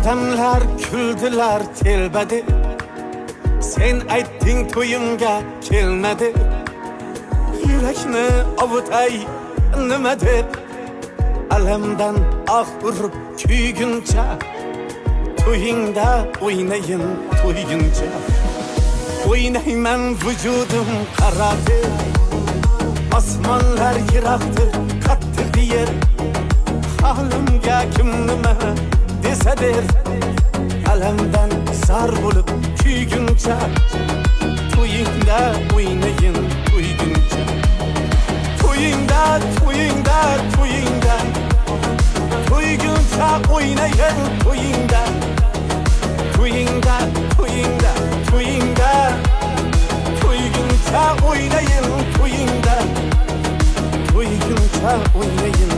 Odamlar güldüler telbedi, sen aytding to'yimga kelmedi. Yurakni ovutay nima deb, alamdan ah urib kuyguncha, to'yingda o'ynayin to'yguncha. O'ynayman vujudim qaradi, osmonlar yiroqdir qattiq yer. Halimga kim nima desa der, alamdan zar bo'lib kuyguncha, to'yingda o'ynayin to'yguncha. To'yingda, to'yingda, to'yingda, to'yguncha o'ynayin to'yingda. To'yingda, to'yingda, to'yingda, to'yguncha o'ynayin to'yingda. To'yguncha o'ynayin